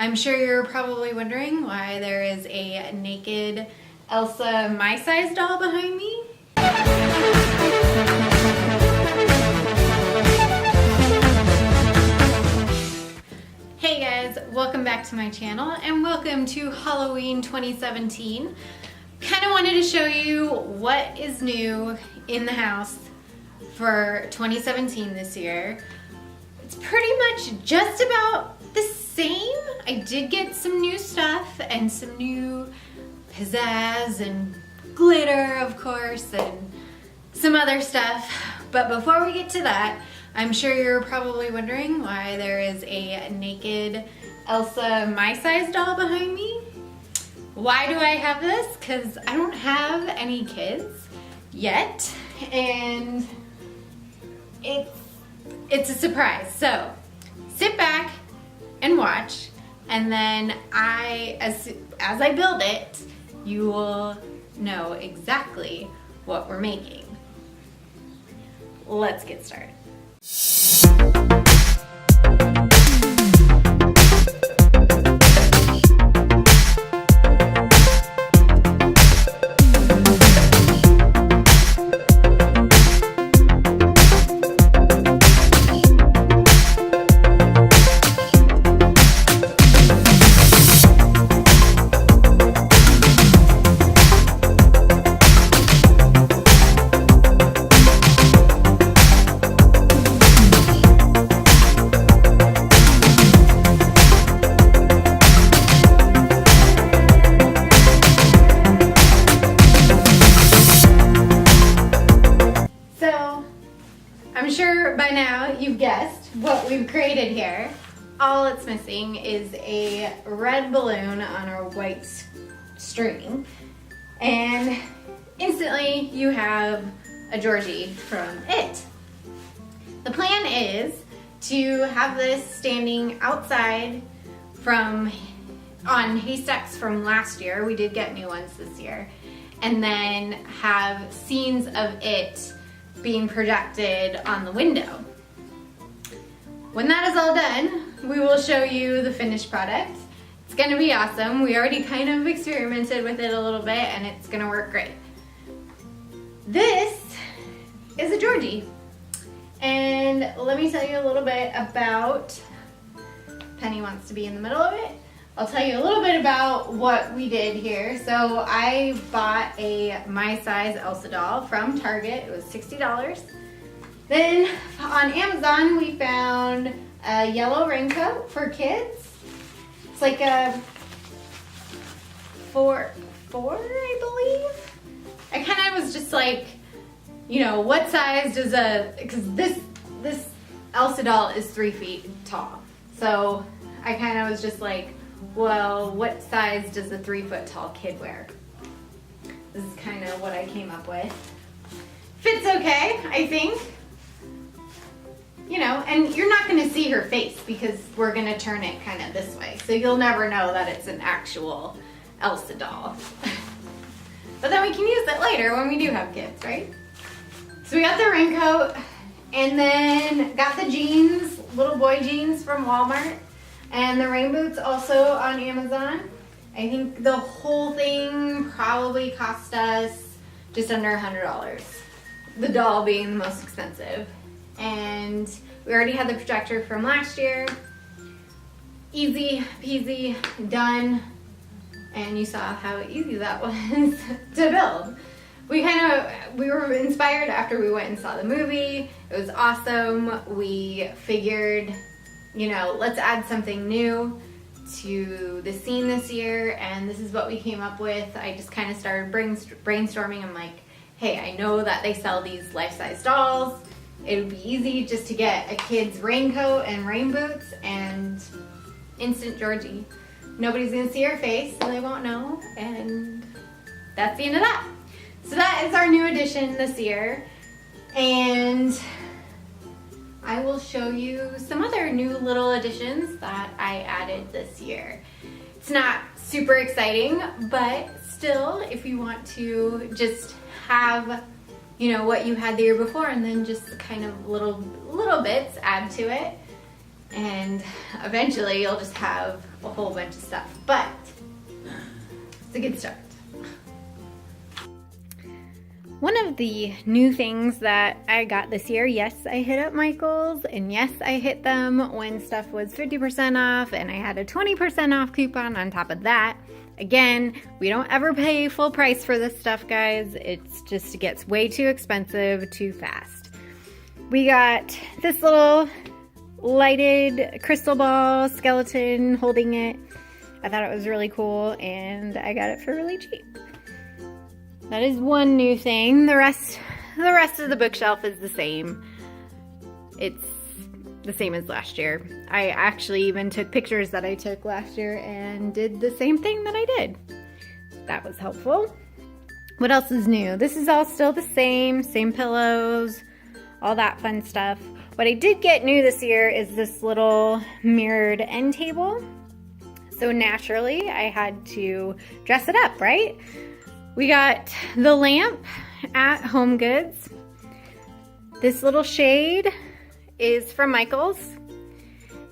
I'm sure you're probably wondering why there is a naked Elsa my-size doll behind me. Hey guys, welcome back to my channel and welcome to Halloween 2017. Kind of wanted to show you what is new in the house for 2017 this year. It's pretty much just about the same. I did get some new stuff and some new pizzazz and glitter, of course, and some other stuff. But before we get to that, I'm sure you're probably wondering why there is a naked Elsa my-size doll behind me. Why do I have this? Because I don't have any kids yet, and it's a surprise. So sit back and watch, and then as I build it, you will know exactly what we're making. Let's get started. I'm sure by now you've guessed what we've created here. All it's missing is a red balloon on a white string, and instantly you have a Georgie from It. The plan is to have this standing outside on haystacks from last year. We did get new ones this year, and then have scenes of It being projected on the window. When that is all done, we will show you the finished product. It's gonna be awesome. We already kind of experimented with it a little bit and it's gonna work great. This is a Georgie. And let me tell you a little bit about, Penny wants to be in the middle of it. I'll tell you a little bit about what we did here. So I bought a my-size Elsa doll from Target. It was $60. Then on Amazon, we found a yellow raincoat for kids. It's like a four, I believe. I kind of was just like, you know, what size does because this Elsa doll is 3 feet tall. So I kind of was just like, well, what size does a 3 foot tall kid wear? This is kind of what I came up with. Fits okay, I think. You know, and you're not going to see her face because we're going to turn it kind of this way. So you'll never know that it's an actual Elsa doll. But then we can use it later when we do have kids, right? So we got the raincoat and then got the jeans, little boy jeans from Walmart. And the rain boots also on Amazon. I think the whole thing probably cost us just under $100. The doll being the most expensive. And we already had the projector from last year. Easy peasy, done. And you saw how easy that was to build. We were inspired after we went and saw the movie. It was awesome. We figured, you know, let's add something new to the scene this year, and this is what we came up with. I just kind of started brainstorming. I'm like, hey, I know that they sell these life-size dolls. It would be easy just to get a kid's raincoat and rain boots and instant Georgie. Nobody's gonna see her face, so they won't know, and that's the end of that. So that is our new addition this year, and I will show you some other new little additions that I added this year. It's not super exciting, but still, if you want to just have, you know, what you had the year before and then just kind of little bits add to it, and eventually you'll just have a whole bunch of stuff, but it's a good start. One of the new things that I got this year, yes, I hit up Michael's, and yes, I hit them when stuff was 50% off, and I had a 20% off coupon on top of that. Again, we don't ever pay full price for this stuff, guys. It's just, it gets way too expensive too fast. We got this little lighted crystal ball skeleton holding it. I thought it was really cool, and I got it for really cheap. That is one new thing. The rest of the bookshelf is the same. It's the same as last year. I actually even took pictures that I took last year and did the same thing that I did. That was helpful. What else is new? This is all still the same pillows, all that fun stuff. What I did get new this year is this little mirrored end table. So naturally, I had to dress it up, right? We got the lamp at HomeGoods. This little shade is from Michael's.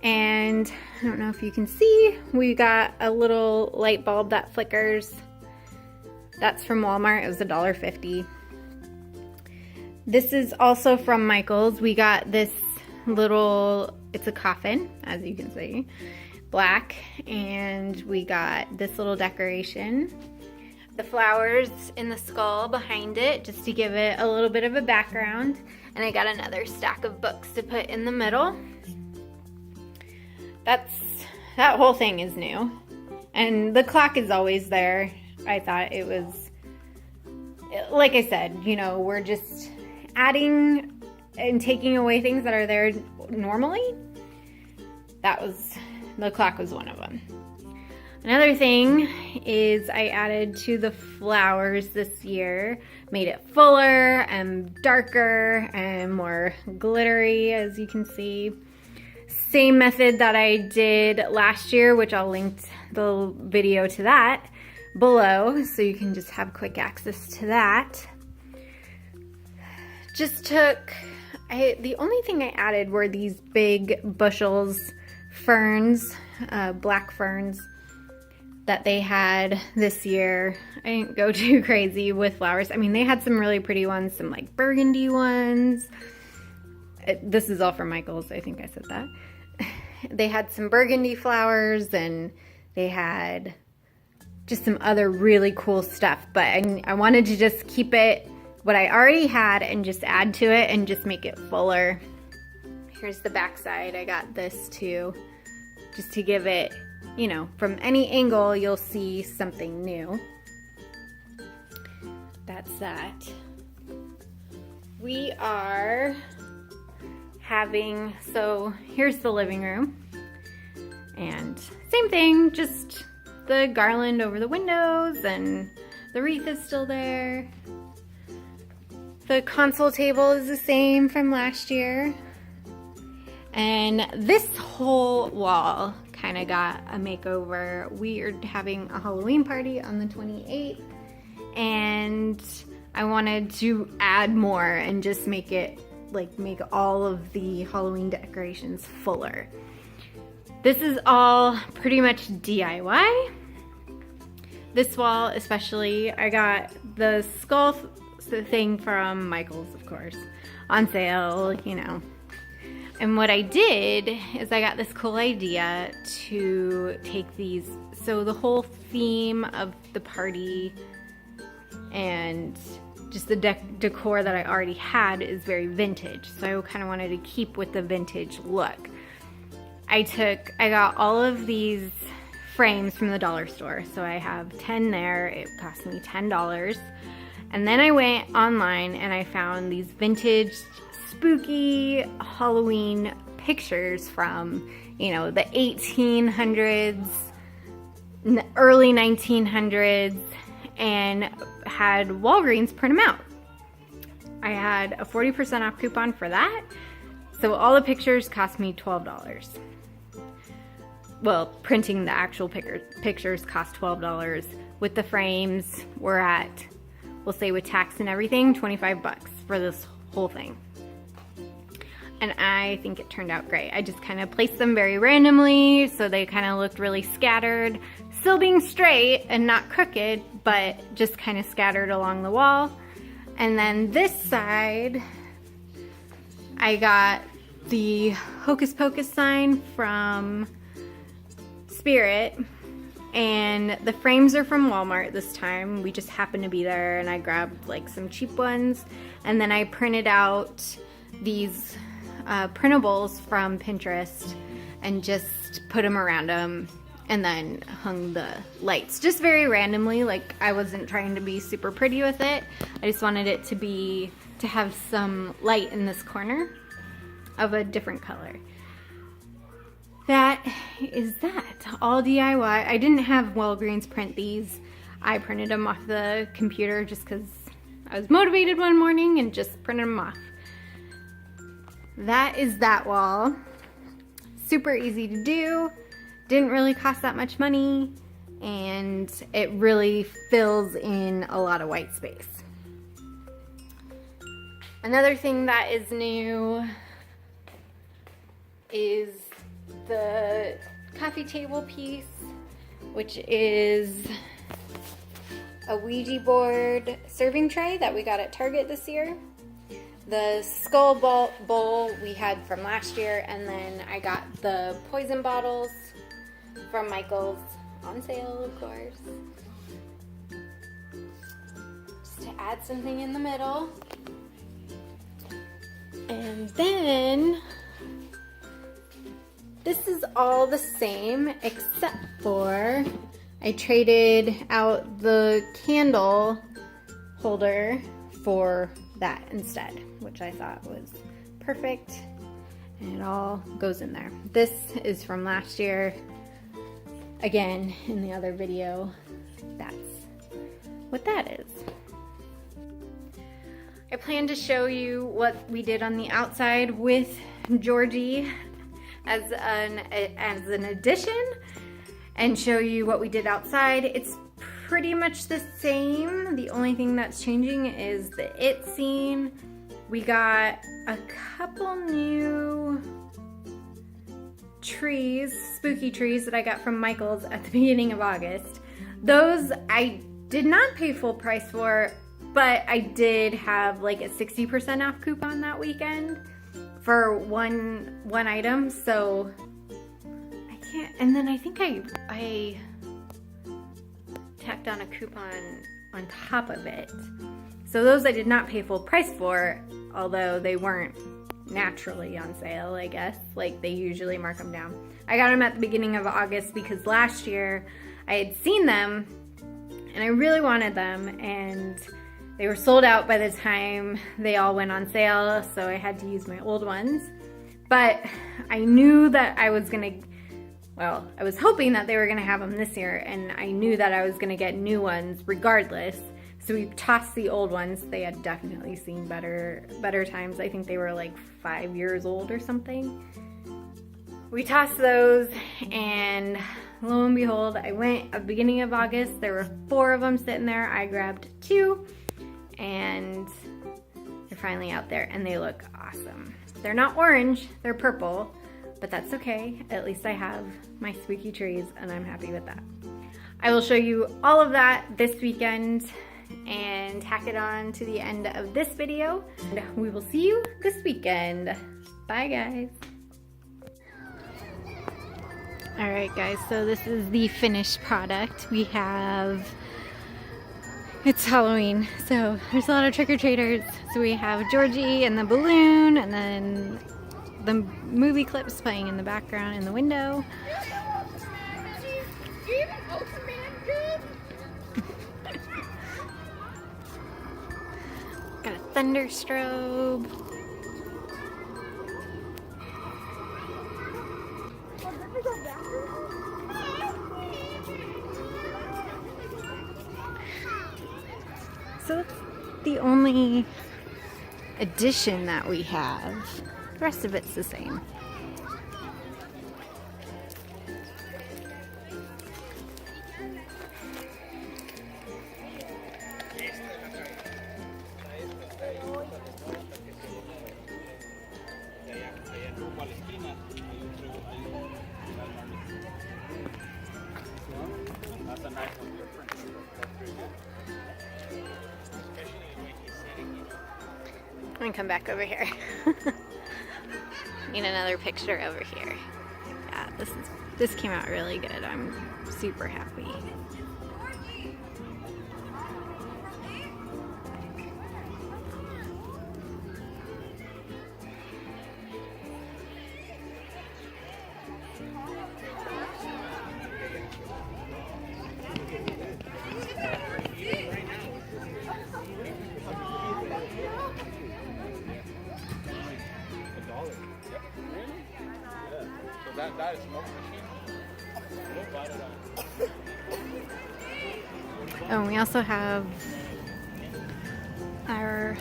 And I don't know if you can see, we got a little light bulb that flickers. That's from Walmart. It was $1.50. This is also from Michael's. We got this little, it's a coffin, as you can see, black. And we got this little decoration. The flowers in the skull behind it, just to give it a little bit of a background. And I got another stack of books to put in the middle. That whole thing is new. And the clock is always there. I thought it was, like I said, you know, we're just adding and taking away things that are there normally. The clock was one of them. Another thing is I added to the flowers this year, made it fuller and darker and more glittery, as you can see. Same method that I did last year, which I'll link the video to that below, so you can just have quick access to that. Just took, the only thing I added were these big bushels ferns, black ferns, that they had this year. I didn't go too crazy with flowers. I mean, they had some really pretty ones, some like burgundy ones. This is all from Michael's, I think I said that. They had some burgundy flowers, and they had just some other really cool stuff. But I wanted to just keep it what I already had and just add to it and just make it fuller. Here's the back side. I got this too, just to give it, you know, from any angle, you'll see something new. That's that. We are having, so here's the living room. And same thing, just the garland over the windows, and the wreath is still there. The console table is the same from last year. And this whole wall kind of got a makeover. We are having a Halloween party on the 28th, and I wanted to add more and just make it, like, make all of the Halloween decorations fuller. This is all pretty much DIY. This wall especially, I got the skull thing from Michael's, of course, on sale, you know. And what I did is I got this cool idea to take these, so the whole theme of the party and just the decor that I already had is very vintage. So I kind of wanted to keep with the vintage look. I got all of these frames from the dollar store. So I have 10 there. It cost me $10. And then I went online and I found these vintage spooky Halloween pictures from, you know, the 1800s, early 1900s, and had Walgreens print them out. I had a 40% off coupon for that, so all the pictures cost me $12. Well, printing the actual pictures cost $12. With the frames, we're at, we'll say with tax and everything, $25 for this whole thing. and I think it turned out great. I just kind of placed them very randomly, so they kind of looked really scattered, still being straight and not crooked, but just kind of scattered along the wall. And then this side, I got the Hocus Pocus sign from Spirit, and the frames are from Walmart this time. We just happened to be there, and I grabbed like some cheap ones, and then I printed out these printables from Pinterest and just put them around them, and then hung the lights just very randomly. Like, I wasn't trying to be super pretty with it. I just wanted it to have some light in this corner of a different color. That is that, all DIY. I didn't have Walgreens print these. I printed them off the computer just because I was motivated one morning and just printed them off. That is that wall. Super easy to do. Didn't really cost that much money, and it really fills in a lot of white space. Another thing that is new is the coffee table piece, which is a Ouija board serving tray that we got at Target this year. The skull bowl we had from last year, and then I got the poison bottles from Michael's, on sale of course. Just to add something in the middle. And then this is all the same except for I traded out the candle holder for that instead, which I thought was perfect, and it all goes in there. This is from last year. Again, in the other video, that's what that is. I plan to show you what we did on the outside with Georgie as an addition, and show you what we did outside. It's pretty much the same. The only thing that's changing is the it scene. We got a couple new trees, spooky trees that I got from Michael's at the beginning of August. Those I did not pay full price for, but I did have like a 60% off coupon that weekend for one item, so I can't. And then I think I tacked on a coupon on top of it. So those I did not pay full price for, although they weren't naturally on sale, I guess. Like, they usually mark them down. I got them at the beginning of August because last year I had seen them and I really wanted them, and they were sold out by the time they all went on sale, so I had to use my old ones. But I knew that I was gonna, well, I was hoping that they were gonna have them this year, and I knew that I was gonna get new ones regardless. So we tossed the old ones. They had definitely seen better times. I think they were like 5 years old or something. We tossed those, and lo and behold, I went at the beginning of August. There were 4 of them sitting there. I grabbed 2, and they're finally out there, and they look awesome. They're not orange, they're purple, but that's okay. At least I have my spooky trees, and I'm happy with that. I will show you all of that this weekend and tack it on to the end of this video. And we will see you this weekend. Bye, guys. All right, guys, so this is the finished product. We have, it's Halloween, so there's a lot of trick-or-treaters. So we have Georgie and the balloon, and then the movie clips playing in the background in the window. Got a thunder strobe. So that's the only addition that we have. The rest of it's the same. gonna come back over here. Need another picture over here. Yeah, this came out really good. I'm super happy. That is smoke machine. Oh, and we also have our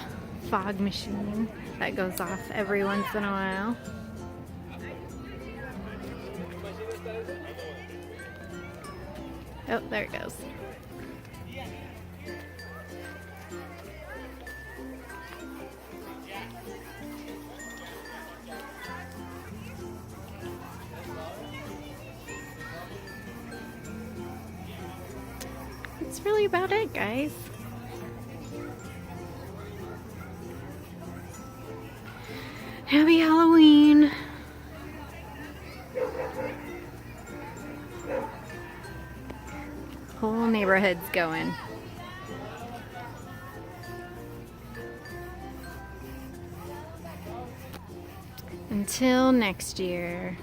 fog machine that goes off every once in a while. Oh, there it goes. That's really about it, guys. Happy Halloween. Whole neighborhood's going. Until next year.